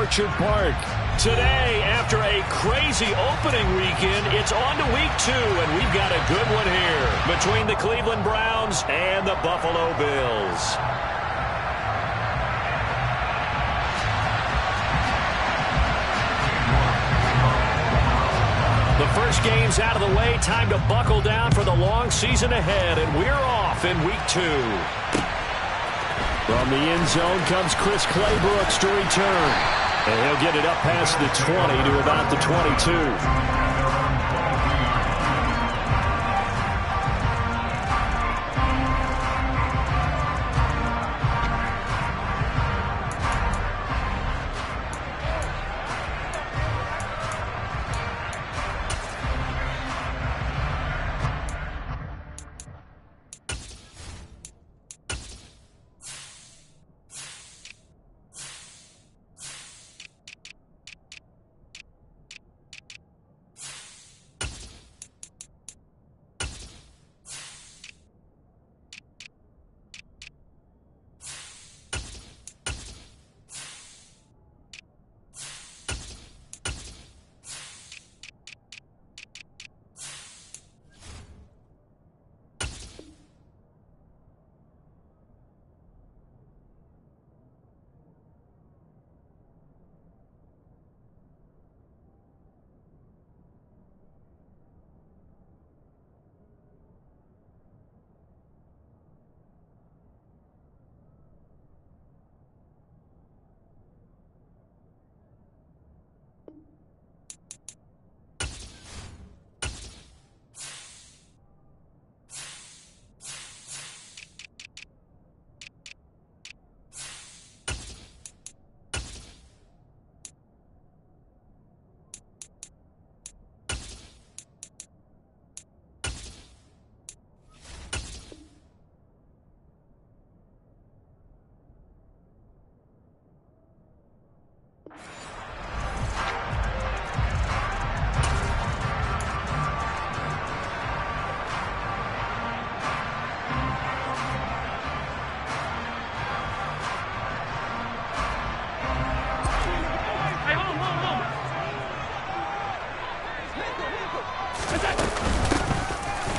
Orchard Park. Today, after a crazy opening weekend, it's on to week 2, and we've got a good one here between the Cleveland Browns and the Buffalo Bills. The first game's out of the way. Time to buckle down for the long season ahead, and we're off in week 2. From the end zone comes Chris Claybrooks to return. And he'll get it up past the 20 to about the 22.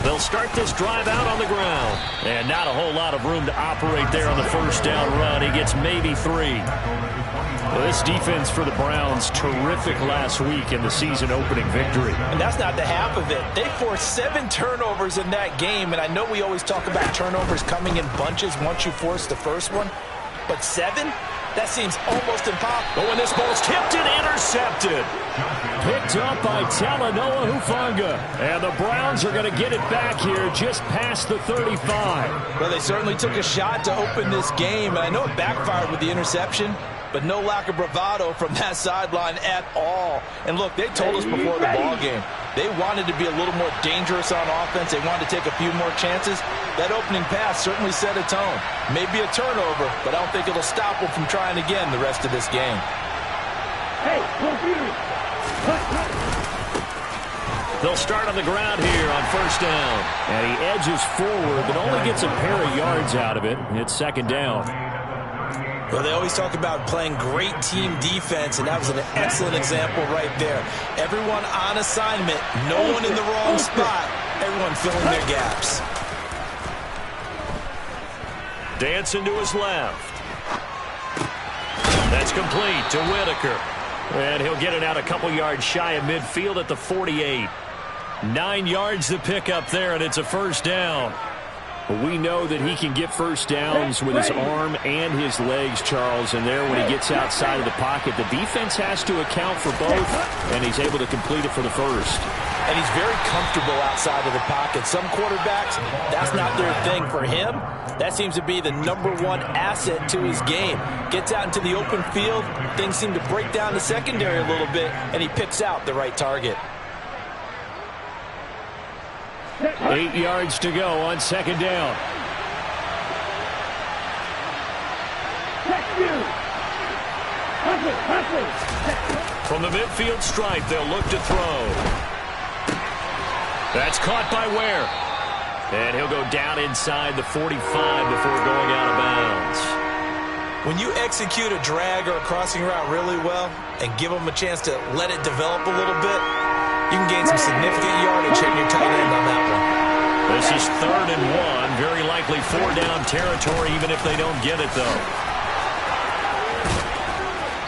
They'll start this drive out on the ground. And not a whole lot of room to operate there on the first down run. He gets maybe 3. Well, this defense for the Browns, terrific last week in the season opening victory. And that's not the half of it. They forced 7 turnovers in that game. And I know we always talk about turnovers coming in bunches once you force the first one. But 7? That seems almost impossible. But when this ball's tipped and intercepted. Picked up by Talanoa Hufanga. And the Browns are going to get it back here just past the 35. Well, they certainly took a shot to open this game. And I know it backfired with the interception, but no lack of bravado from that sideline at all. And look, they told us before the ball game, they wanted to be a little more dangerous on offense. They wanted to take a few more chances. That opening pass certainly set a tone. Maybe a turnover, but I don't think it'll stop them from trying again the rest of this game. Hey, computer. They'll start on the ground here on first down. And he edges forward, but only gets a pair of yards out of it. It's second down. Well, they always talk about playing great team defense, and that was an excellent example right there. Everyone on assignment, no one in the wrong spot, everyone filling their gaps. Dancing to his left. That's complete to Whitaker. And he'll get it out a couple yards shy of midfield at the 48. 9 yards to pick up there, and it's a first down. But we know that he can get first downs with his arm and his legs, Charles. And there, when he gets outside of the pocket, the defense has to account for both, and he's able to complete it for the first. And he's very comfortable outside of the pocket. Some quarterbacks, that's not their thing. For him, that seems to be the #1 asset to his game. Gets out into the open field, things seem to break down the secondary a little bit, and he picks out the right target. 8 yards to go on second down. From the midfield stripe, they'll look to throw. That's caught by Ware. And he'll go down inside the 45 before going out of bounds. When you execute a drag or a crossing route really well and give them a chance to let it develop a little bit, you can gain some significant yardage hitting your tight end on that one. This is 3rd and 1. Very likely 4-down territory, even if they don't get it, though.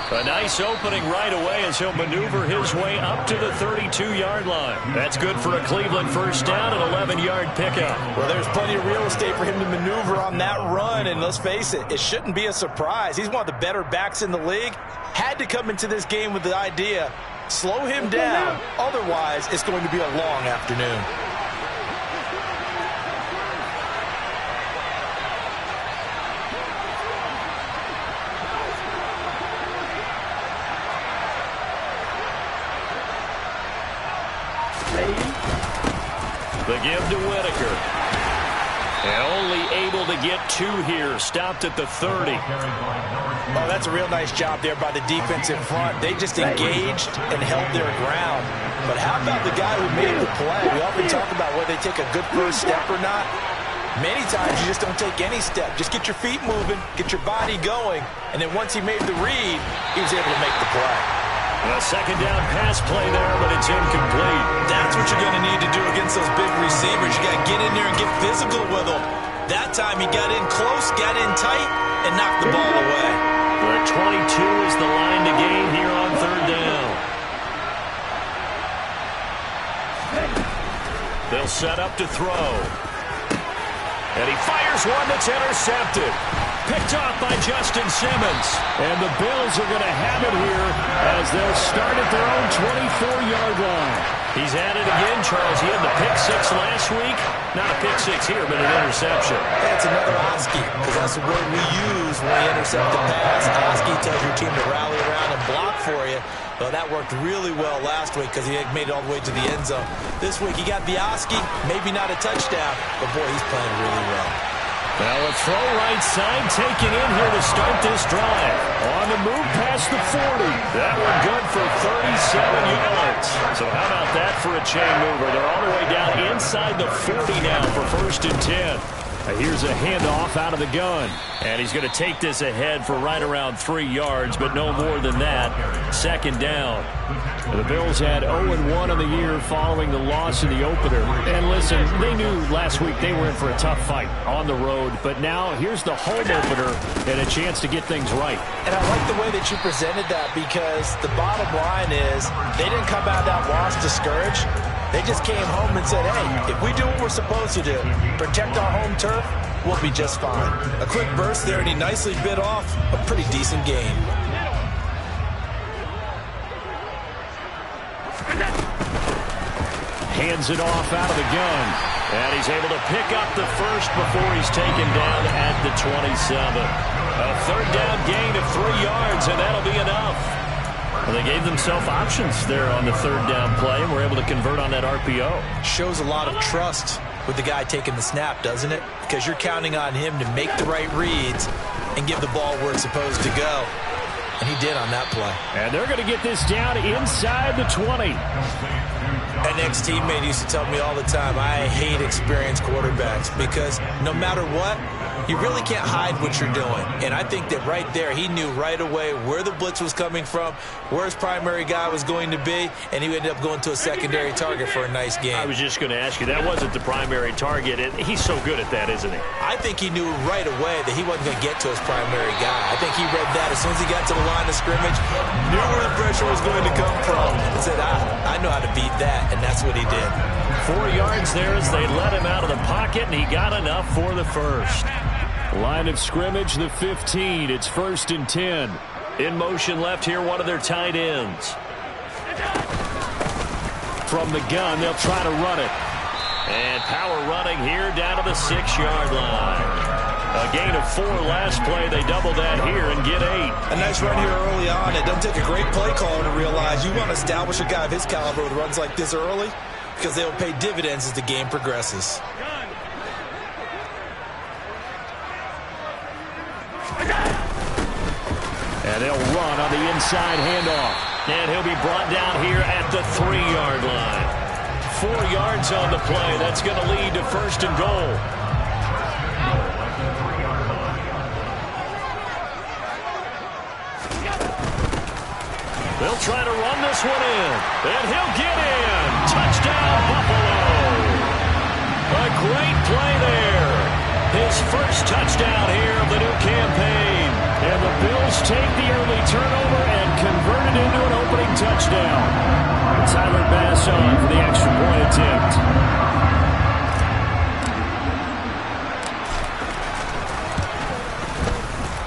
A nice opening right away as he'll maneuver his way up to the 32-yard line. That's good for a Cleveland first down, an 11-yard pickup. Well, there's plenty of real estate for him to maneuver on that run, and let's face it, it shouldn't be a surprise. He's one of the better backs in the league. Had to come into this game with the idea, slow him down. Otherwise, it's going to be a long afternoon. The give to Whitaker. And only able to get 2 here. Stopped at the 30. Oh, that's a real nice job there by the defense in front. They just engaged and held their ground. But how about the guy who made the play? We often talk about whether they take a good first step or not. Many times you just don't take any step. Just get your feet moving, get your body going, and then once he made the read, he was able to make the play. A 2nd down pass play there, but it's incomplete. That's what you're going to need to do against those big receivers. You got to get in there and get physical with them. That time he got in close, got in tight, and knocked the ball away. Where 22 is the line to gain here on 3rd down. They'll set up to throw. And he fires one that's intercepted. Picked off by Justin Simmons. And the Bills are going to have it here as they'll start at their own 24-yard line. He's at it again, Charles. He had the pick 6 last week. Not a pick 6 here, but an interception. That's another Oski, because that's the word we use when we intercept the pass. Oski tells your team to rally around and block for you. Well, that worked really well last week because he made it all the way to the end zone. This week he got the Oski, maybe not a touchdown, but boy, he's playing really well. Well, a throw right side taken in here to start this drive. On the move past the 40. That one good for 37 yards. So how about that for a chain mover? They're all the way down inside the 40 now for 1st and 10. Here's a handoff out of the gun. And he's going to take this ahead for right around 3 yards, but no more than that. 2nd down. The Bills had 0-1 on the year following the loss in the opener. And listen, they knew last week they were in for a tough fight on the road. But now here's the home opener and a chance to get things right. And I like the way that you presented that, because the bottom line is they didn't come out of that loss discouraged. They just came home and said, hey, if we do what we're supposed to do, protect our home turf, we'll be just fine. A quick burst there, and he nicely bit off a pretty decent gain. Hands it off out of the gun. And he's able to pick up the first before he's taken down at the 27. A 3rd down gain of 3 yards, and that'll be enough. Well, they gave themselves options there on the 3rd down play and were able to convert on that RPO. Shows a lot of trust with the guy taking the snap, doesn't it? Because you're counting on him to make the right reads and give the ball where it's supposed to go. And he did on that play. And they're going to get this down inside the 20. An ex-teammate used to tell me all the time, I hate experienced quarterbacks because no matter what, you really can't hide what you're doing. And I think that right there, he knew right away where the blitz was coming from, where his primary guy was going to be, and he ended up going to a secondary target for a nice game. I was just going to ask you, that wasn't the primary target. He's so good at that, isn't he? I think he knew right away that he wasn't going to get to his primary guy. I think he read that as soon as he got to the line of scrimmage, knew where the pressure was going to come from, and said, I know how to beat that, and that's what he did. 4 yards there as they let him out of the pocket, and he got enough for the first. Line of scrimmage, the 15. It's 1st and 10. In motion left here, one of their tight ends. From the gun, they'll try to run it. And power running here down to the 6-yard line. A gain of 4 last play. They double that here and get 8. A nice run here early on. It doesn't take a great play caller to realize you want to establish a guy of his caliber with runs like this early, because they will pay dividends as the game progresses. And they'll run on the inside handoff. And he'll be brought down here at the 3-yard line. 4 yards on the play. That's going to lead to 1st and goal. They'll try to run this one in, and he'll get in. Touchdown, Buffalo. A great play there. His first touchdown here of the new campaign. And the Bills take the early turnover and convert it into an opening touchdown. Tyler Bass on for the extra point attempt.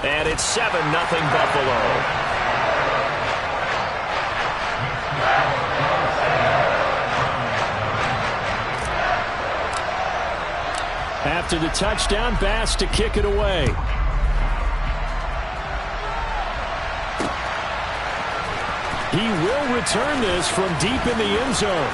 And it's 7-0 Buffalo. After the touchdown, Bass to kick it away. He will return this from deep in the end zone.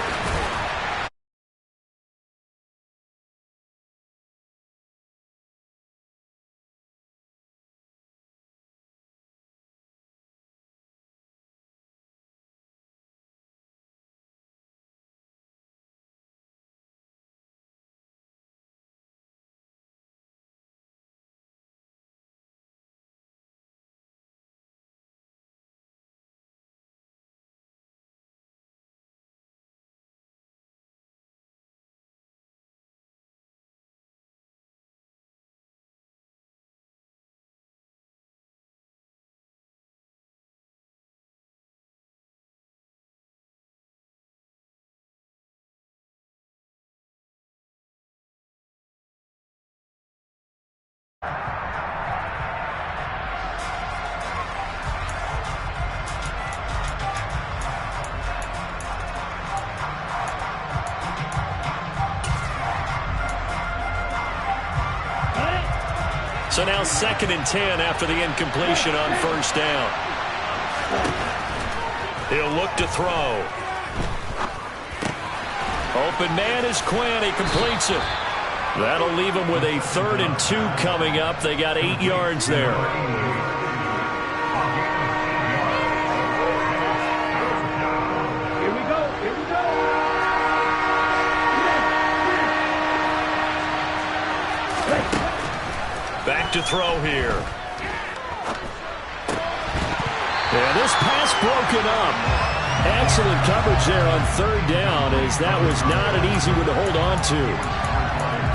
So now 2nd and 10 after the incompletion on first down. He'll look to throw. Open man is Quinn. He completes it. That'll leave him with a 3rd and 2 coming up. They got 8 yards there. Here we go. Here we go. Back to throw here. And this pass broken up. Excellent coverage there on 3rd down, as that was not an easy one to hold on to.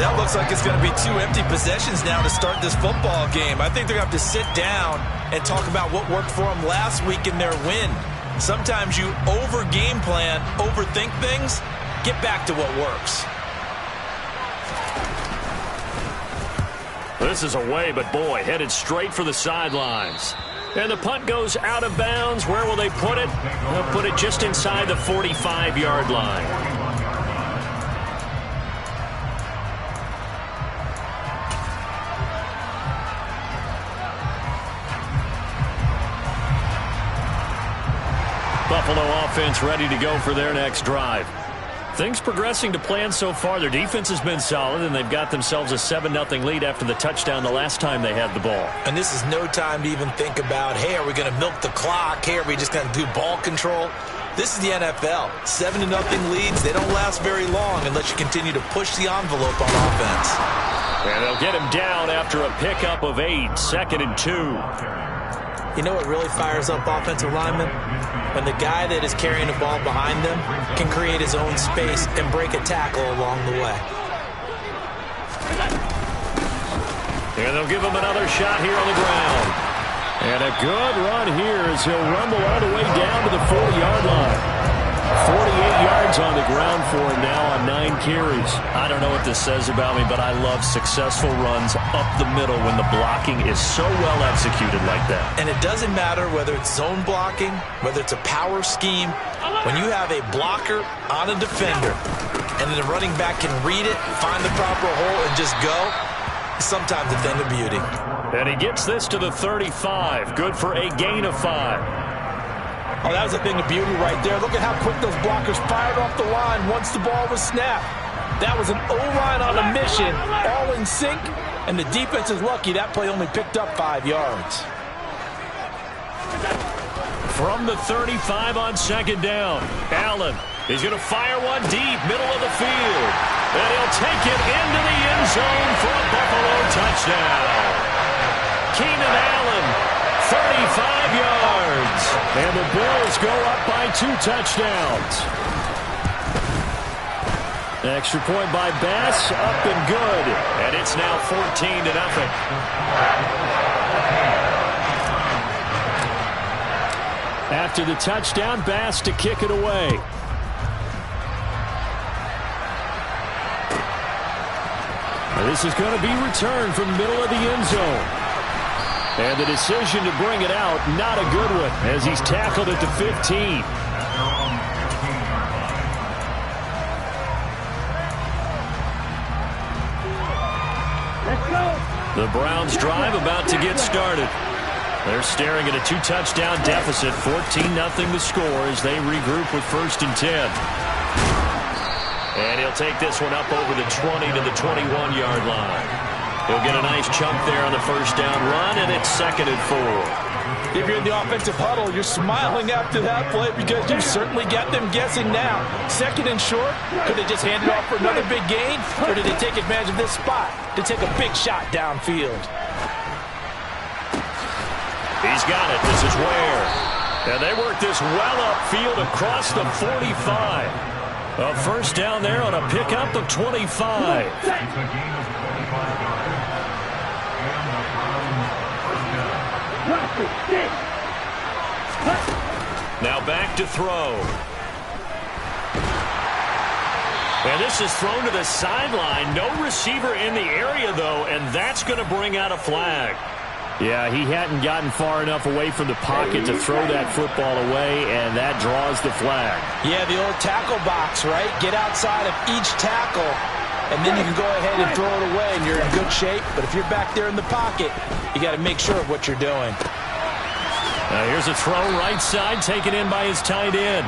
That looks like it's going to be 2 empty possessions now to start this football game. I think they're going to have to sit down and talk about what worked for them last week in their win. Sometimes you over-game plan, overthink things, get back to what works. This is away, but boy, headed straight for the sidelines. And the punt goes out of bounds. Where will they put it? They'll put it just inside the 45-yard line. Buffalo offense ready to go for their next drive. Things progressing to plan so far. Their defense has been solid, and they've got themselves a 7-0 lead after the touchdown the last time they had the ball. And this is no time to even think about, hey, are we going to milk the clock? Hey, are we just going to do ball control? This is the NFL. 7-0 leads, they don't last very long unless you continue to push the envelope on offense. And they'll get him down after a pickup of 8, 2nd and 2. You know what really fires up offensive linemen? When the guy that is carrying the ball behind them can create his own space and break a tackle along the way. And they'll give him another shot here on the ground. And a good run here as he'll rumble all the way down to the 40-yard line. 48 yards on the ground for him now on 9 carries. I don't know what this says about me, but I love successful runs up the middle when the blocking is so well executed like that. And it doesn't matter whether it's zone blocking, whether it's a power scheme. When you have a blocker on a defender and then the running back can read it, find the proper hole, and just go, sometimes a thing of beauty. And he gets this to the 35. Good for a gain of 5. Oh, that was a thing of beauty right there. Look at how quick those blockers fired off the line once the ball was snapped. That was an O-line on a mission, all in sync, and the defense is lucky that play only picked up 5 yards. From the 35 on 2nd down, Allen is going to fire one deep, middle of the field. And he'll take it into the end zone for a Buffalo touchdown. Keenan Allen 35 yards. And the Bills go up by 2 touchdowns. Extra point by Bass, up and good. And it's now 14-0. After the touchdown, Bass to kick it away. And this is going to be returned from the middle of the end zone. And the decision to bring it out, not a good one, as he's tackled at the 15. The Browns drive about to get started. They're staring at a 2-touchdown deficit, 14-0 the score as they regroup with 1st and 10. And he'll take this one up over the 20 to the 21-yard line. He'll get a nice chunk there on the 1st down run, and it's 2nd and 4. If you're in the offensive huddle, you're smiling after that play because you certainly got them guessing now. 2nd and short, could they just hand it off for another big gain, or did they take advantage of this spot to take a big shot downfield? He's got it. This is Ware. And they work this well upfield across the 45. A 1st down there on a pickup of 25. Now back to throw. And this is thrown to the sideline. No receiver in the area, though, and that's going to bring out a flag. Yeah, he hadn't gotten far enough away from the pocket to throw that football away, and that draws the flag. Yeah, the old tackle box, right? Get outside of each tackle, and then you can go ahead and throw it away, and you're in good shape. But if you're back there in the pocket, you got to make sure of what you're doing. Now here's a throw right side, taken in by his tight end.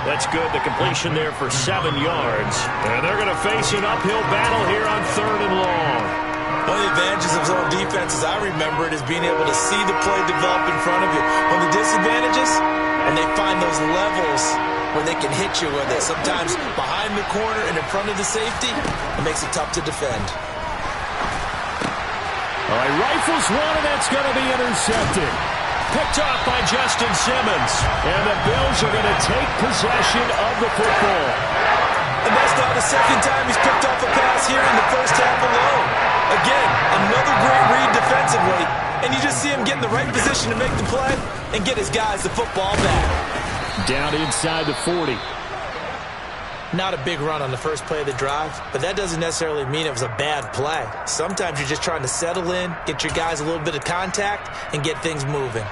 That's good. The completion there for 7 yards. And they're going to face an uphill battle here on 3rd and long. One of the advantages of zone defense, as I remember it, is being able to see the play develop in front of you. One of the disadvantages, when they find those levels where they can hit you with it, sometimes behind the corner and in front of the safety, it makes it tough to defend. All right, rifles one, and that's going to be intercepted. Picked off by Justin Simmons. And the Bills are going to take possession of the football. And that's not the 2nd time he's picked off a pass here in the 1st half alone. Again, another great read defensively, and you just see him get in the right position to make the play and get his guys the football back. Down inside the 40. Not a big run on the first play of the drive, but that doesn't necessarily mean it was a bad play. Sometimes you're just trying to settle in, get your guys a little bit of contact, and get things moving.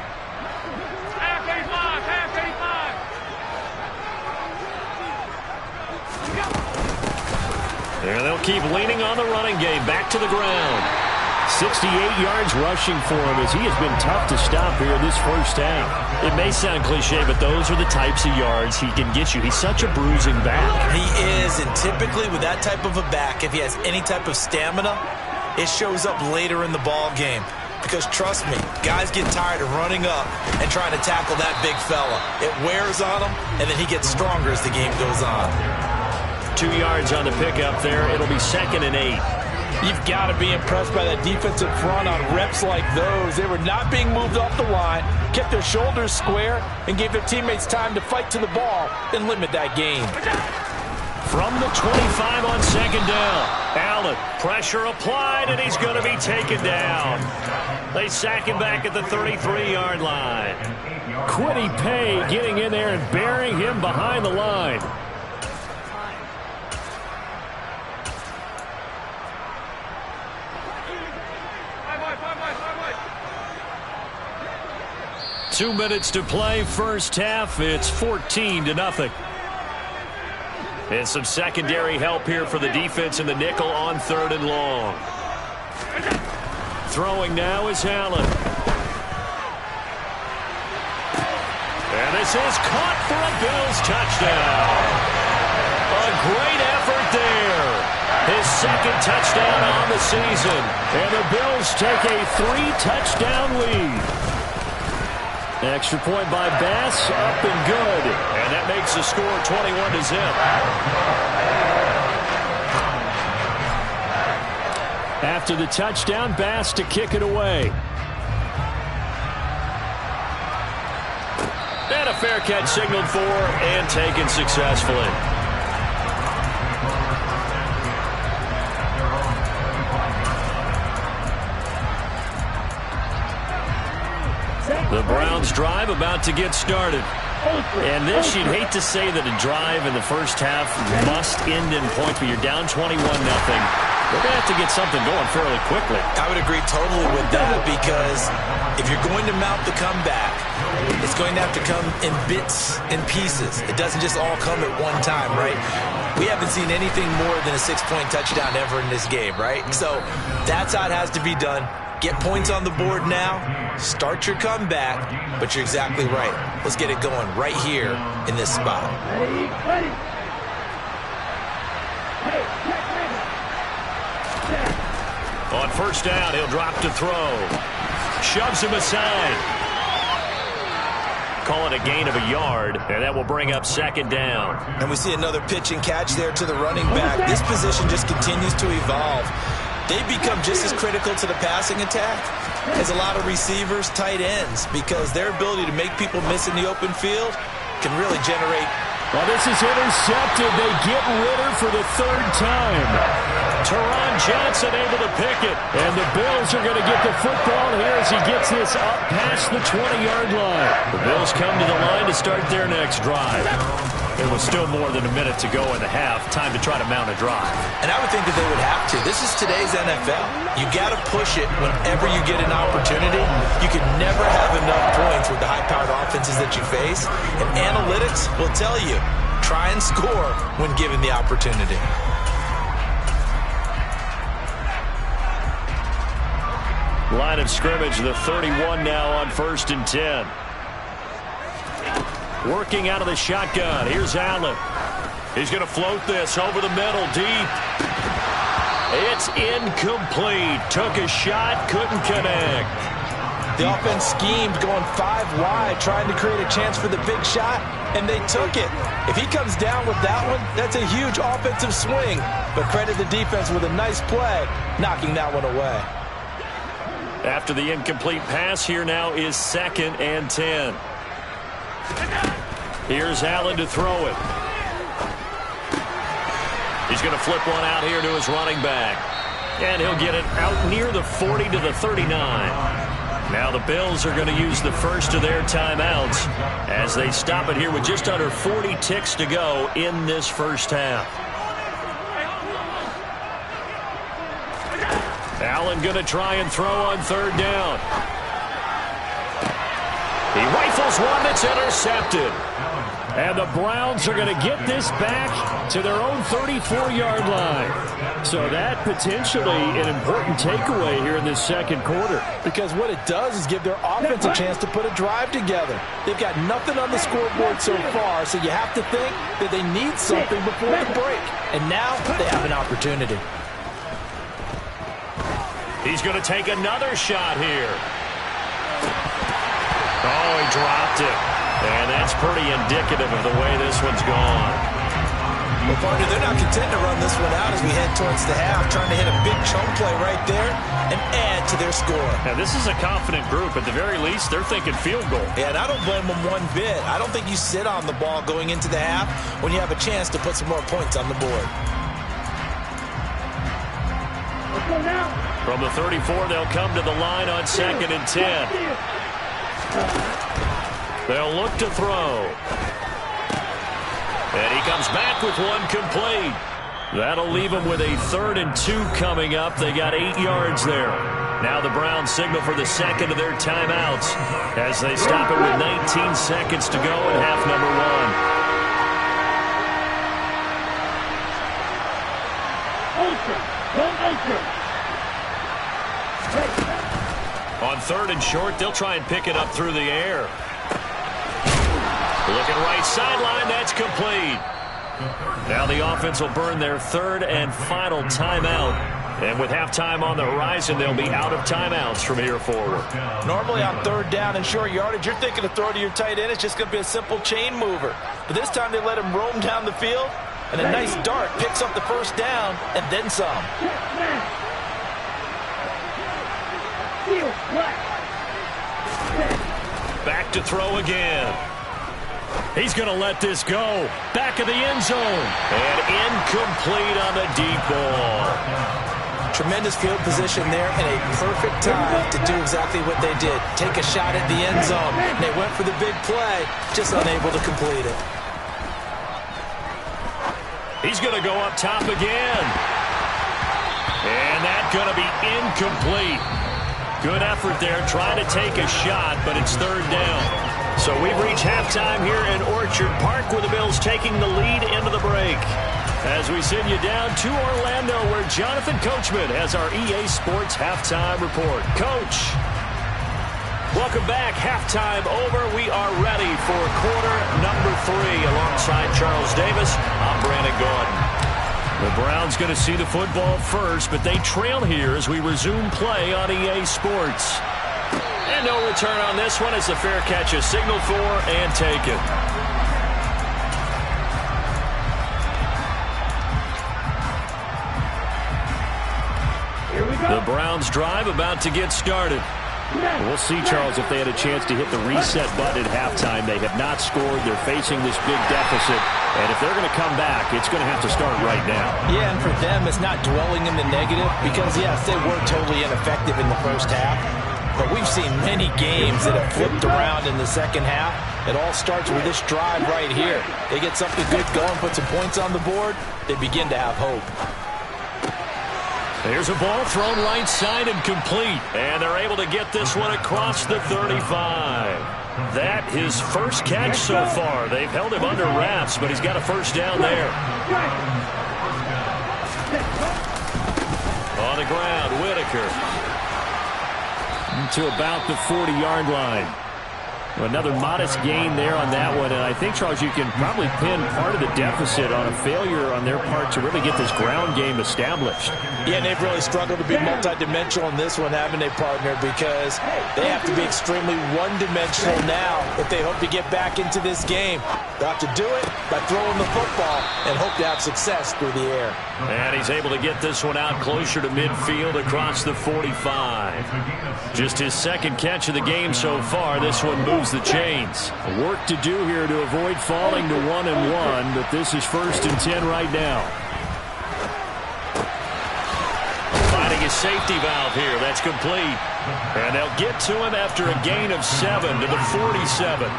There they'll keep leaning on the running game. Back to the ground. 68 yards rushing for him as he has been tough to stop here in this 1st half. It may sound cliche, but those are the types of yards he can get you. He's such a bruising back. He is, and typically with that type of a back, if he has any type of stamina, it shows up later in the ball game. Because trust me, guys get tired of running up and trying to tackle that big fella. It wears on him, and then he gets stronger as the game goes on. 2 yards on the pickup there. It'll be 2nd and 8. You've got to be impressed by that defensive front on reps like those. They were not being moved off the line, kept their shoulders square, and gave their teammates time to fight to the ball and limit that gain. From the 25 on 2nd down. Allen, pressure applied, and he's going to be taken down. They sack him back at the 33-yard line. Kwity Paye getting in there and burying him behind the line. Two minutes to play, 1st half. It's 14-0. And some secondary help here for the defense in the nickel on 3rd and long. Throwing now is Allen. And this is caught for a Bills touchdown. A great effort there. His 2nd touchdown on the season. And the Bills take a 3-touchdown lead. Extra point by Bass, up and good. And that makes the score 21-0. After the touchdown, Bass to kick it away. fair catch signaled for and taken successfully. The Browns drive about to get started. And this, you'd hate to say that a drive in the first half must end in points, but you're down 21-0. They're going to have to get something going fairly quickly. I would agree totally with that, because if you're going to mount the comeback, it's going to have to come in bits and pieces. It doesn't just all come at one time, right? We haven't seen anything more than a 6-point touchdown ever in this game, right? So that's how it has to be done. Get points on the board now, start your comeback, but you're exactly right. Let's get it going right here in this spot. On first down, he'll drop to throw. Shoves him aside. Call it a gain of a yard, and that will bring up second down. And we see another pitch and catch there to the running back. This position just continues to evolve. They become just as critical to the passing attack as a lot of receivers, tight ends, because their ability to make people miss in the open field can really generate. Well, this is intercepted. They get Ritter for the third time. Teron Johnson able to pick it. And the Bills are going to get the football here as he gets this up past the 20-yard line. The Bills come to the line to start their next drive. There was still more than a minute to go in the half. Time to try to mount a drive. And I would think that they would have to. This is today's NFL. You got to push it whenever you get an opportunity. You can never have enough points with the high-powered offenses that you face. And analytics will tell you, try and score when given the opportunity. Line of scrimmage, the 31 now on 1st and 10. Working out of the shotgun. Here's Allen. He's going to float this over the middle, deep. It's incomplete. Took a shot, couldn't connect. The offense schemed going 5 wide, trying to create a chance for the big shot, and they took it. If he comes down with that one, that's a huge offensive swing. But credit the defense with a nice play, knocking that one away. After the incomplete pass, here now is 2nd and 10. Here's Allen to throw it. He's going to flip one out here to his running back. And he'll get it out near the 40 to the 39. Now the Bills are going to use the first of their timeouts as they stop it here with just under 40 ticks to go in this first half. Allen going to try and throw on 3rd down. He rifles one that's intercepted. And the Browns are going to get this back to their own 34-yard line. So that potentially an important takeaway here in this second quarter. Because what it does is give their offense a chance to put a drive together. They've got nothing on the scoreboard so far, so you have to think that they need something before the break. And now they have an opportunity. He's going to take another shot here. Oh, he dropped it. And that's pretty indicative of the way this one's gone. Well, partner, they're not content to run this one out as we head towards the half, trying to hit a big chunk play right there and add to their score. Now, this is a confident group. At the very least, they're thinking field goal. Yeah, and I don't blame them one bit. I don't think you sit on the ball going into the half when you have a chance to put some more points on the board. From the 34, they'll come to the line on 2nd and 10. They'll look to throw. And he comes back with one complete. That'll leave them with a 3rd and 2 coming up. They got 8 yards there. Now the Browns signal for the second of their timeouts as they stop it with 19 seconds to go in half number 1. On 3rd and short, they'll try and pick it up through the air. Looking right sideline, that's complete. Now the offense will burn their 3rd and final timeout. And with halftime on the horizon, they'll be out of timeouts from here forward. Normally on 3rd down and short yardage, you're thinking to throw to your tight end. It's just going to be a simple chain mover. But this time they let him roam down the field, and a nice dart picks up the first down and then some. Back to throw again. He's going to let this go. Back of the end zone. And incomplete on the deep ball. Tremendous field position there and a perfect time to do exactly what they did. Take a shot at the end zone. And they went for the big play, just unable to complete it. He's going to go up top again. And that's going to be incomplete. Good effort there trying to take a shot, but it's third down. So we've reached halftime here in Orchard Park with the Bills taking the lead into the break. As we send you down to Orlando, where Jonathan Coachman has our EA Sports Halftime Report. Coach, welcome back. Halftime over. We are ready for quarter number 3. Alongside Charles Davis, I'm Brandon Gaudin. The Browns going to see the football first, but they trail here as we resume play on EA Sports. And no return on this one as the fair catch is signaled for and taken. The Browns drive about to get started. We'll see, Charles, if they had a chance to hit the reset button at halftime. They have not scored. They're facing this big deficit. And if they're going to come back, it's going to have to start right now. Yeah, and for them, it's not dwelling in the negative because, yes, they were totally ineffective in the first half. But we've seen many games that have flipped around in the second half. It all starts with this drive right here. They get something good going, put some points on the board, they begin to have hope. There's a ball thrown right side and complete. And they're able to get this one across the 35. That his first catch so far. They've held him under wraps, but he's got a first down there. On the ground, Whitaker. To about the 40-yard line. Another modest gain there on that one, and I think, Charles, you can probably pin part of the deficit on a failure on their part to really get this ground game established. Yeah, and they've really struggled to be multidimensional in this one, haven't they, partner, because they have to be extremely one-dimensional now if they hope to get back into this game. They'll have to do it by throwing the football and hope to have success through the air. And he's able to get this one out closer to midfield across the 45. Just his second catch of the game so far. This one moves the chains. Work to do here to avoid falling to 1-1, but this is 1st and 10 right now. Finding a safety valve here. That's complete. And they'll get to him after a gain of 7 to the 47.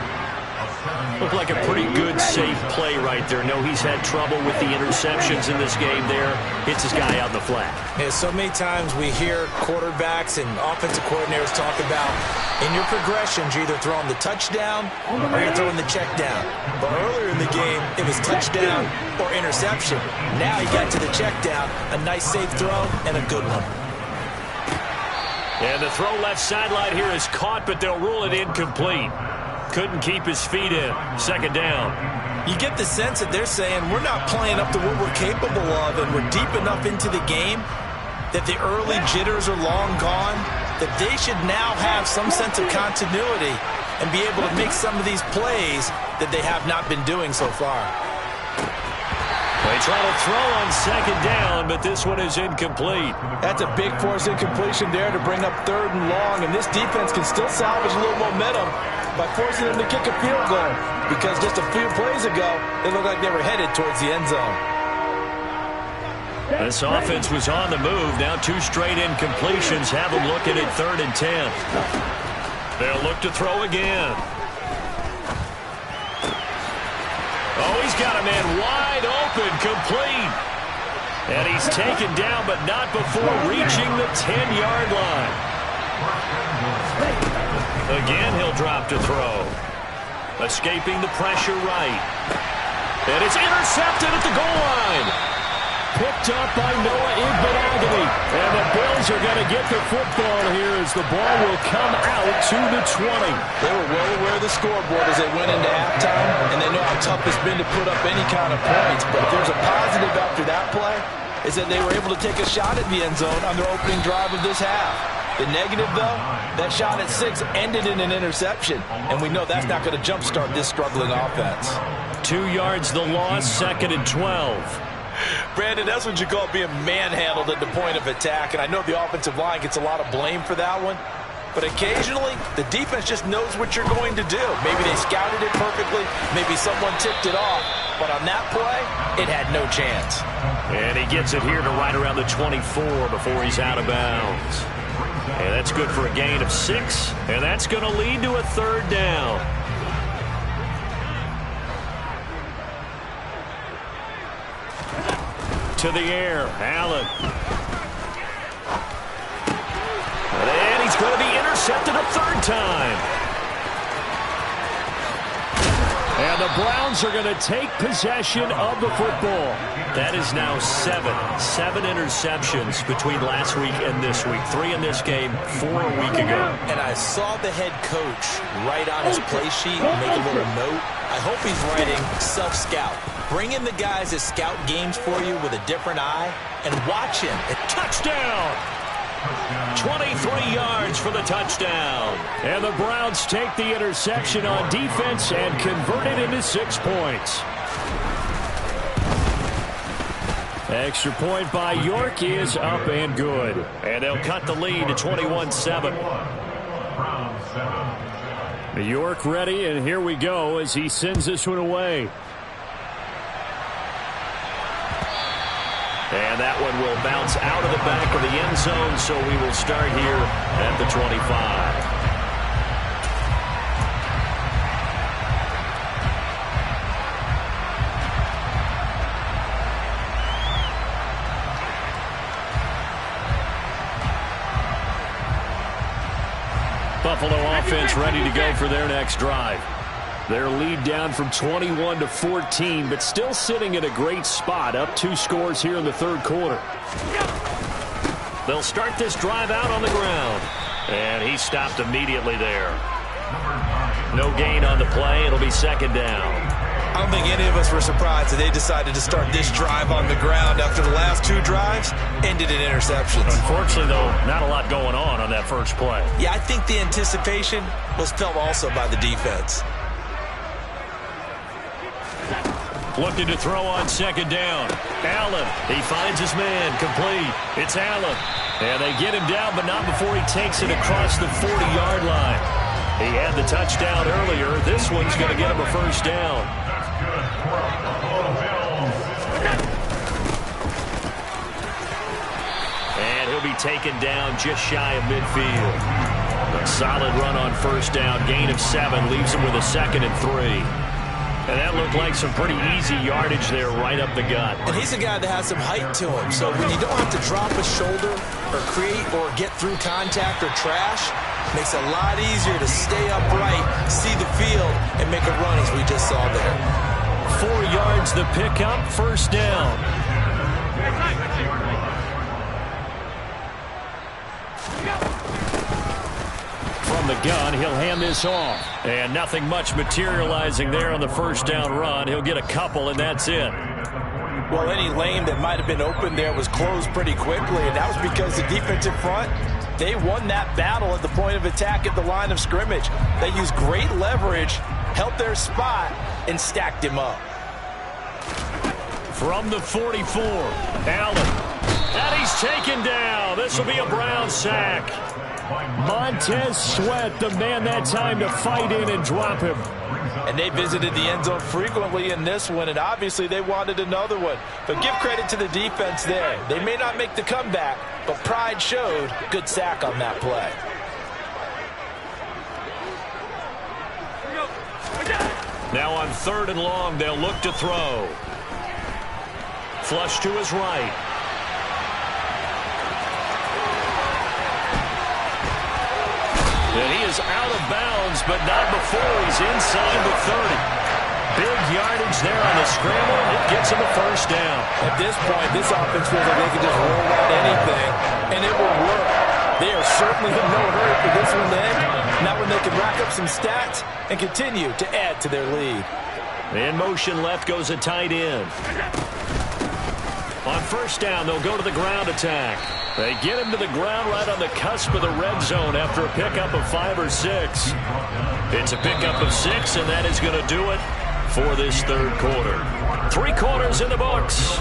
Looked like a pretty good, safe play right there. No, he's had trouble with the interceptions in this game there. Hits his guy out in the flat. Yeah, so many times we hear quarterbacks and offensive coordinators talk about in your progressions, you're either throwing the touchdown or you're throwing the check down. But earlier in the game, it was touchdown or interception. Now he got to the check down, a nice safe throw and a good one. And the throw left sideline here is caught, but they'll rule it incomplete. Couldn't keep his feet in. Second down. You get the sense that they're saying we're not playing up to what we're capable of, and we're deep enough into the game that the early jitters are long gone, that they should now have some sense of continuity and be able to make some of these plays that they have not been doing so far. They try to throw on second down, but this one is incomplete. That's a big force incompletion there to bring up 3rd and long, and this defense can still salvage a little momentum by forcing them to kick a field goal, because just a few plays ago, they looked like they were headed towards the end zone. This offense was on the move. Now 2 straight incompletions have them looking at 3rd and 10. They'll look to throw again. Oh, he's got a man wide open, complete. And he's taken down, but not before reaching the 10-yard line. Again, he'll drop to throw. Escaping the pressure right. And it's intercepted at the goal line. Picked up by Noah Igbinoghene. And the Bills are going to get the football here as the ball will come out to the 20. They were well aware of the scoreboard as they went into halftime, and they know how tough it's been to put up any kind of points. But if there's a positive after that play, is that they were able to take a shot at the end zone on their opening drive of this half. The negative, though, that shot at 6 ended in an interception, and we know that's not going to jumpstart this struggling offense. 2 yards the loss, 2nd and 12. Brandon, that's what you call being manhandled at the point of attack, and I know the offensive line gets a lot of blame for that one. But occasionally, the defense just knows what you're going to do. Maybe they scouted it perfectly. Maybe someone tipped it off. But on that play, it had no chance. And he gets it here to right around the 24 before he's out of bounds. And that's good for a gain of 6. And that's going to lead to a third down. To the air, Allen. And he's going to be intercepted a third time. And the Browns are going to take possession of the football. That is now 7 interceptions between last week and this week. 3 in this game, 4 a week ago. And I saw the head coach write on his play sheet and make a little note. I hope he's writing self-scout. Bring in the guys that scout games for you with a different eye and watch him. Touchdown! 23 yards for the touchdown. And the Browns take the interception on defense and convert it into 6 points. Extra point by York is up and good. And they'll cut the lead to 21-7. York ready, and here we go as he sends this one away. And that one will bounce out of the back of the end zone, so we will start here at the 25. Buffalo offense ready to go for their next drive. Their lead down from 21 to 14, but still sitting at a great spot, up 2 scores here in the third quarter. They'll start this drive out on the ground. And he stopped immediately there. No gain on the play. It'll be second down. I don't think any of us were surprised that they decided to start this drive on the ground after the last 2 drives ended in interceptions. Unfortunately, though, not a lot going on that first play. Yeah, I think the anticipation was felt also by the defense. Looking to throw on second down. Allen, he finds his man, complete. It's Allen. And they get him down, but not before he takes it across the 40-yard line. He had the touchdown earlier. This one's going to get him a first down. And he'll be taken down just shy of midfield. A solid run on first down. Gain of 7 leaves him with a 2nd and 3. And that looked like some pretty easy yardage there right up the gut. And he's a guy that has some height to him. So when you don't have to drop a shoulder or create or get through contact or trash, makes it a lot easier to stay upright, see the field, and make a run as we just saw there. 4 yards the pickup, first down. From the gun, he'll hand this off. And nothing much materializing there on the first down run. He'll get a couple, and that's it. Well, any lane that might have been open there was closed pretty quickly, and that was because the defensive front, they won that battle at the point of attack at the line of scrimmage. They used great leverage, held their spot, and stacked him up. From the 44, Allen. And he's taken down. This will be a Brown sack. Montez Sweat, the man that time to fight in and drop him. And they visited the end zone frequently in this one, and obviously they wanted another one. But give credit to the defense there. They may not make the comeback, but pride showed. Good sack on that play. Now on 3rd and long, they'll look to throw. Flush to his right. And he is out of bounds, but not before he's inside the 30. Big yardage there on the scramble. It gets him a first down. At this point, this offense feels like they can just roll out anything, and it will work. They are certainly in no hurry for this one to end. Not when they can rack up some stats and continue to add to their lead. In motion left goes a tight end. On first down, they'll go to the ground attack. They get him to the ground right on the cusp of the red zone after a pickup of 5 or 6. It's a pickup of 6, and that is going to do it for this third quarter. 3 quarters in the books.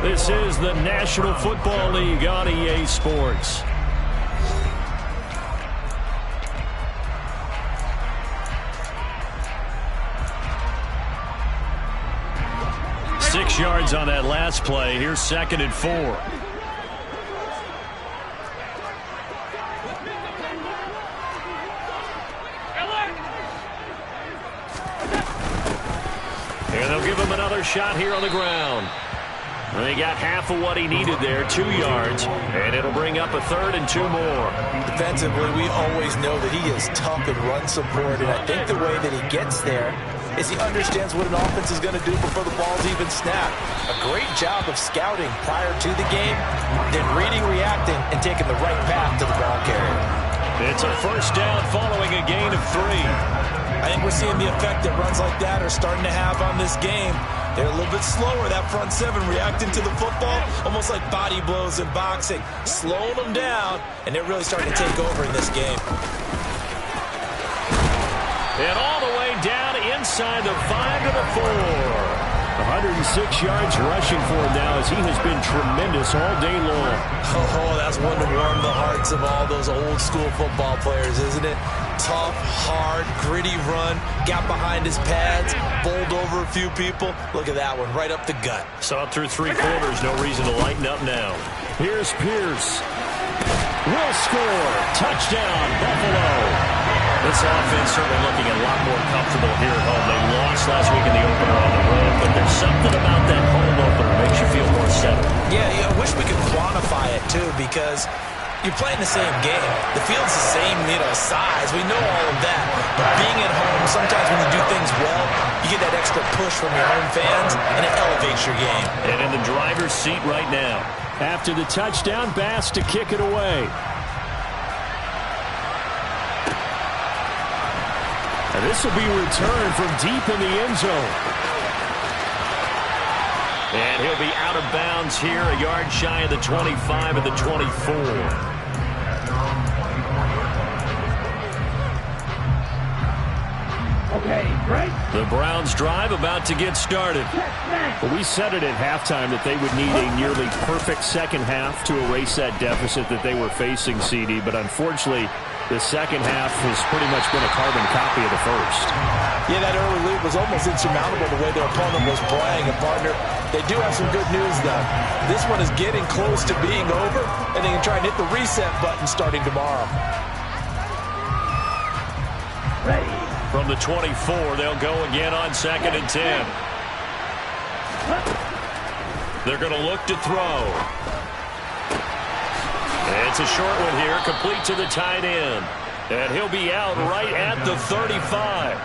This is the National Football League on EA Sports. 6 yards on that last play. Here's 2nd and 4. And they'll give him another shot here on the ground. And he got half of what he needed there, 2 yards, and it'll bring up a 3rd and 2 more. Defensively, we always know that he is tough in run support, and I think the way that he gets there is he understands what an offense is going to do before the ball's even snapped. A great job of scouting prior to the game, then reading, reacting, and taking the right path to the ball carrier. It's a 1st down following a gain of 3. I think we're seeing the effect that runs like that are starting to have on this game. They're a little bit slower, that front 7, reacting to the football, almost like body blows in boxing, slowing them down, and they're really starting to take over in this game. And all the way down inside the 5 to the 4. 106 yards rushing for him now as he has been tremendous all day long. Oh, that's one to warm the hearts of all those old school football players, isn't it? Tough, hard, gritty run, got behind his pads, bowled over a few people. Look at that one, right up the gut. Saw it through 3 quarters, no reason to lighten up now. Here's Pierce. Will score. Touchdown, Buffalo. This offense certainly looking a lot more comfortable here at home. They lost last week in the opener on the road, but there's something about that home opener that makes you feel more settled. Yeah, I wish we could quantify it, too, because you're playing the same game. The field's the same, size. We know all of that. But being at home, sometimes when you do things well, you get that extra push from your home fans, and it elevates your game. And in the driver's seat right now. After the touchdown, Bass to kick it away. And this will be returned from deep in the end zone. And he'll be out of bounds here, a yard shy of the 25 and the 24. Okay, right. The Browns drive about to get started. Well, we said it at halftime that they would need a nearly perfect second half to erase that deficit that they were facing, CD. But unfortunately, the second half has pretty much been a carbon copy of the first. Yeah, that early lead was almost insurmountable the way their opponent was playing. And, partner, they do have some good news, though. This one is getting close to being over, and they can try and hit the reset button starting tomorrow. Ready. From the 24, they'll go again on 2nd and 10. They're going to look to throw. It's a short one here, complete to the tight end. And he'll be out right at the 35.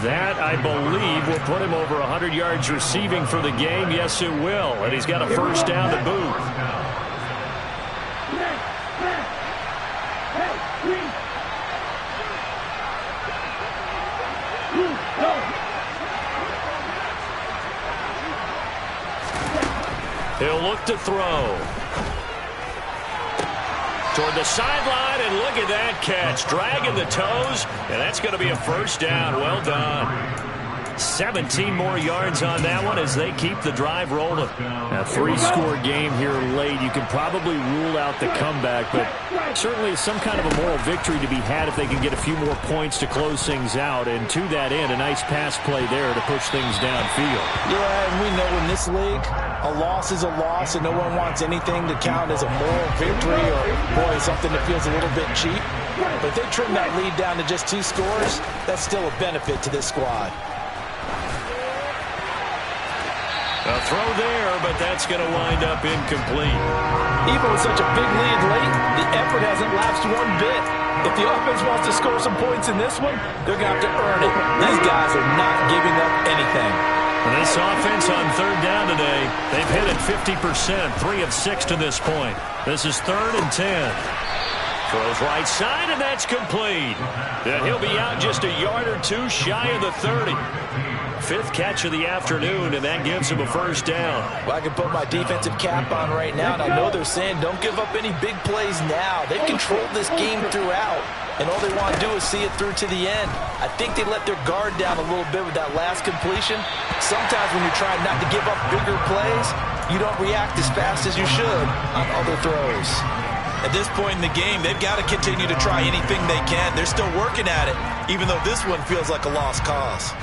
That, I believe, will put him over 100 yards receiving for the game. Yes, it will. And he's got a 1st down to boot. He'll look to throw. Toward the sideline, and look at that catch. Dragging the toes, and that's going to be a 1st down. Well done. 17 more yards on that one as they keep the drive rolling. A 3-score game here late. You can probably rule out the comeback, but certainly some kind of a moral victory to be had if they can get a few more points to close things out. And to that end, a nice pass play there to push things downfield. Yeah, and we know in this league, a loss is a loss, and no one wants anything to count as a moral victory or, boy, something that feels a little bit cheap. But if they trim that lead down to just 2 scores, that's still a benefit to this squad. A throw there, but that's going to wind up incomplete. Even with such a big lead late, the effort hasn't lapsed one bit. If the offense wants to score some points in this one, they're going to have to earn it. These guys are not giving up anything. And this offense on 3rd down today, they've hit it 50%, 3 of 6 to this point. This is 3rd and 10. Throws right side, and that's complete. And he'll be out just a yard or 2 shy of the 30. 5th catch of the afternoon, and that gives him a 1st down. Well, I can put my defensive cap on right now, and I know they're saying don't give up any big plays now. They've controlled this game throughout, and all they want to do is see it through to the end. I think they let their guard down a little bit with that last completion. Sometimes when you're trying not to give up bigger plays, you don't react as fast as you should on other throws. At this point in the game, they've got to continue to try anything they can. They're still working at it, even though this one feels like a lost cause.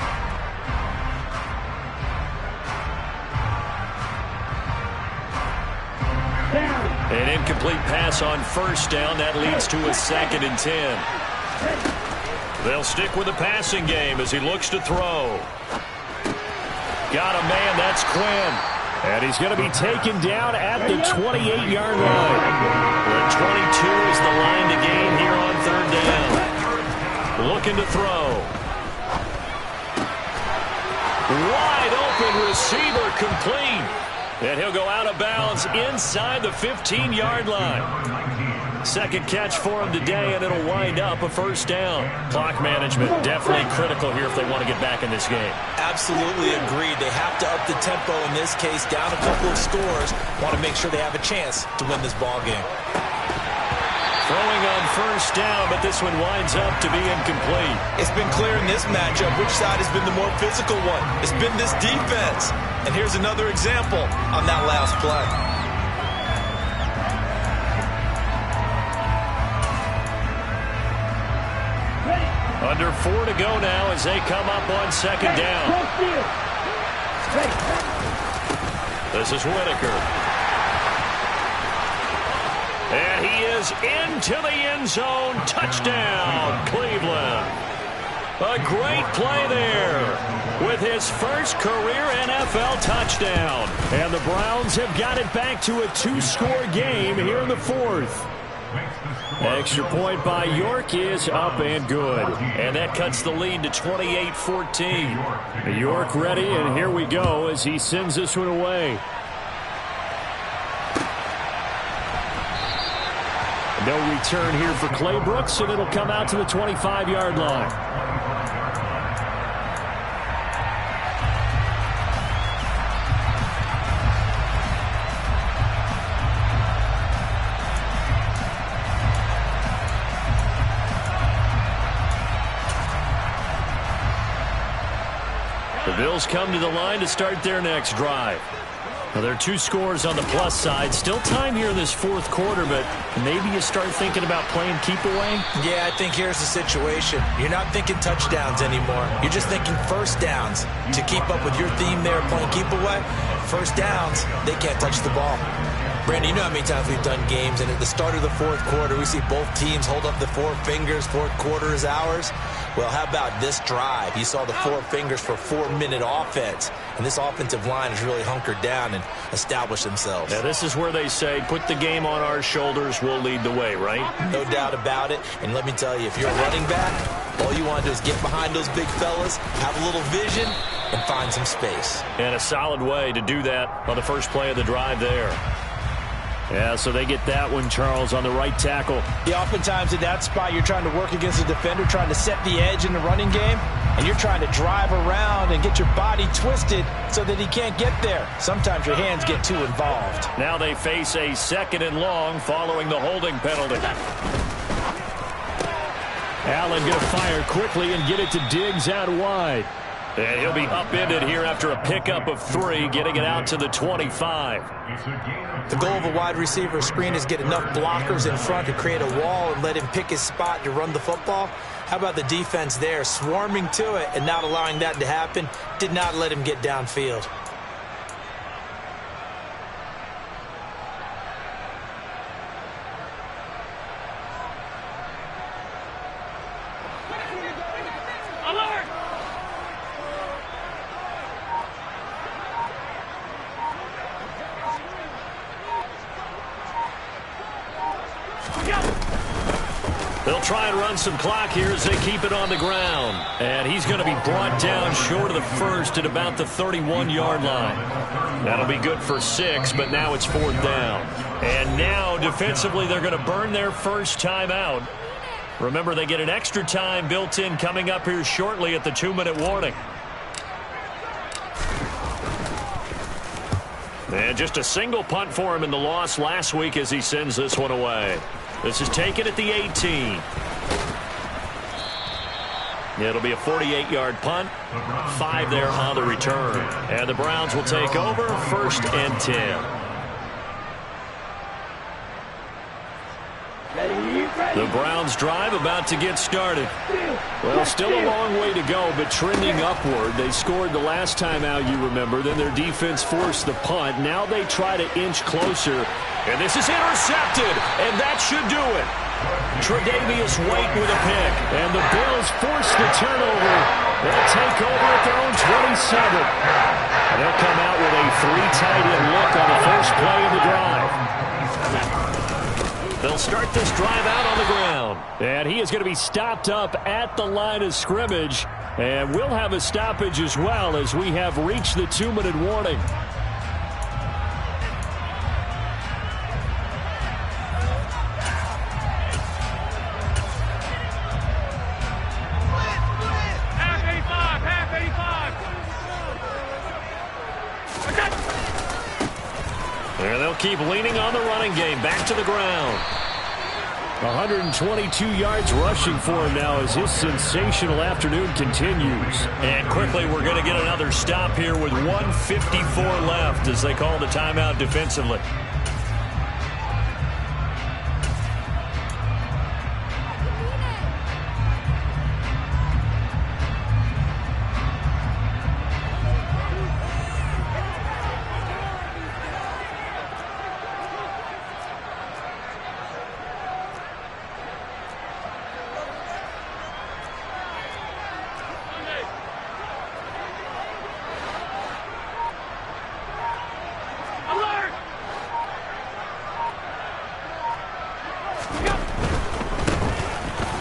An incomplete pass on first down. That leads to a 2nd and 10. They'll stick with the passing game as he looks to throw. Got a man. That's Quinn. And he's going to be taken down at the 28-yard line. The 22 is the line to gain here on 3rd down. Looking to throw. Wide open receiver, complete. And he'll go out of bounds inside the 15-yard line. 2nd catch for him today, and it'll wind up a 1st down. Clock management definitely critical here if they want to get back in this game. Absolutely agreed. They have to up the tempo in this case, down a couple of scores. Want to make sure they have a chance to win this ball game. Throwing on 1st down, but this one winds up to be incomplete. It's been clear in this matchup which side has been the more physical one. It's been this defense. And here's another example on that last play. Under 4 to go now as they come up on 2nd down. This is Whitaker. And he is into the end zone. Touchdown, Cleveland. A great play there with his first career NFL touchdown. And the Browns have got it back to a 2-score game here in the 4th. Extra point by York is up and good. And that cuts the lead to 28-14. York ready, and here we go as he sends this one away. No return here for Clay Brooks, and it'll come out to the 25-yard line. The Bills come to the line to start their next drive. Well, there are 2 scores on the plus side. Still time here in this 4th quarter, but maybe you start thinking about playing keep away? Yeah, I think here's the situation. You're not thinking touchdowns anymore. You're just thinking 1st downs. To keep up with your theme there, playing keep away, 1st downs, they can't touch the ball. Brandon, you know how many times we've done games, and at the start of the 4th quarter, we see both teams hold up the 4 fingers, 4th quarter is ours. Well, how about this drive? You saw the 4 fingers for 4-minute offense, and this offensive line has really hunkered down and established themselves. Now, this is where they say, put the game on our shoulders, we'll lead the way, right? No doubt about it, and let me tell you, if you're a running back, all you want to do is get behind those big fellas, have a little vision, and find some space. And a solid way to do that on the first play of the drive there. Yeah, so they get that one, Charles, on the right tackle. Yeah, oftentimes in that spot, you're trying to work against a defender, trying to set the edge in the running game, and you're trying to drive around and get your body twisted so that he can't get there. Sometimes your hands get too involved. Now they face a 2nd and long following the holding penalty. Allen going to fire quickly and get it to Diggs out wide. And he'll be upended here after a pickup of 3, getting it out to the 25. The goal of a wide receiver screen is get enough blockers in front to create a wall and let him pick his spot to run the football. How about the defense there, swarming to it and not allowing that to happen? Did not let him get downfield. They'll try and run some clock here as they keep it on the ground. And he's going to be brought down short of the first at about the 31-yard line. That'll be good for 6, but now it's 4th down. And now, defensively, they're going to burn their first time out. Remember, they get an extra time built in coming up here shortly at the 2-minute warning. And just a single punt for him in the loss last week as he sends this one away. This is taken at the 18. It'll be a 48-yard punt. 5 there on the return. And the Browns will take over 1st and 10. Ready, ready. The Browns drive about to get started. Well, still a long way to go, but trending upward. They scored the last time out, you remember. Then their defense forced the punt. Now they try to inch closer. And this is intercepted, and that should do it. Tre'Davious White with a pick. And the Bills force the turnover. They'll take over at their own 27. They'll come out with a 3-tight-end look on the first play of the drive. They'll start this drive out on the ground. And he is going to be stopped up at the line of scrimmage. And we'll have a stoppage as well as we have reached the 2-minute warning. And they'll keep leaning on the running game. Back to the ground. 122 yards rushing for him now as his sensational afternoon continues. And quickly we're going to get another stop here with 1:54 left as they call the timeout defensively.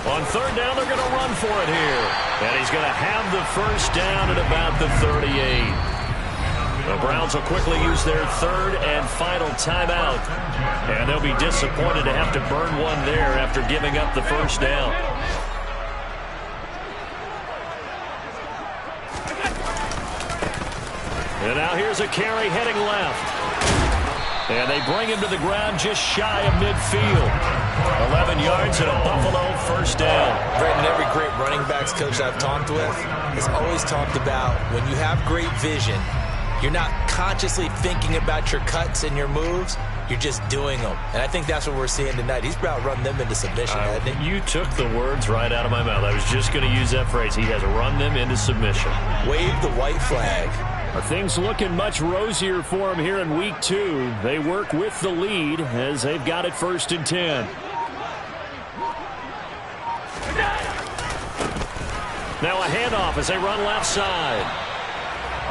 On third down, they're going to run for it here. And he's going to have the first down at about the 38. The Browns will quickly use their third and final timeout. And they'll be disappointed to have to burn one there after giving up the first down. And now here's a carry heading left. And they bring him to the ground just shy of midfield. 11 yards and a Buffalo first down. Brandon, every great running backs coach I've talked with has always talked about when you have great vision, you're not consciously thinking about your cuts and your moves. You're just doing them. And I think that's what we're seeing tonight. He's about run them into submission, hasn't he? You took the words right out of my mouth. I was just going to use that phrase. He has run them into submission. Wave the white flag. Are things looking much rosier for him here in week 2? They work with the lead as they've got it 1st and 10. Now a handoff as they run left side.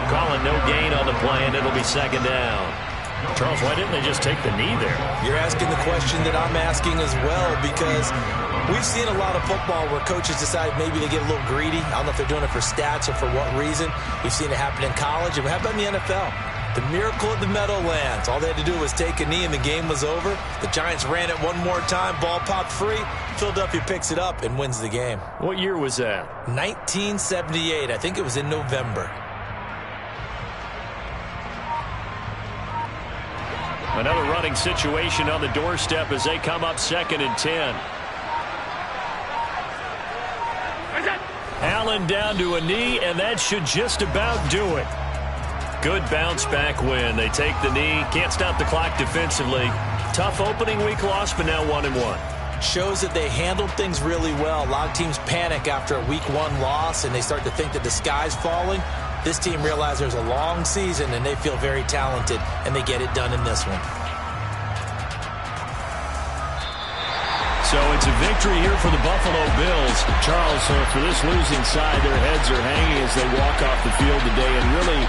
Calling no gain on the play, and it'll be 2nd down. Charles, why didn't they just take the knee there? You're asking the question that I'm asking as well, because we've seen a lot of football where coaches decide maybe they get a little greedy. I don't know if they're doing it for stats or for what reason. We've seen it happen in college, and how about in the NFL? The miracle of the Meadowlands. All they had to do was take a knee, and the game was over. The Giants ran it one more time. Ball popped free. Philadelphia picks it up and wins the game. What year was that? 1978. I think it was in November. Another running situation on the doorstep as they come up 2nd and 10. Allen down to a knee, and that should just about do it. Good bounce back win. They take the knee. Can't stop the clock defensively. Tough opening week loss, but now 1-1. Shows that they handled things really well. A lot of teams panic after a week 1 loss, and they start to think that the sky's falling. This team realizes there's a long season, and they feel very talented, and they get it done in this one. So it's a victory here for the Buffalo Bills. Charles, so for this losing side, their heads are hanging as they walk off the field today, and really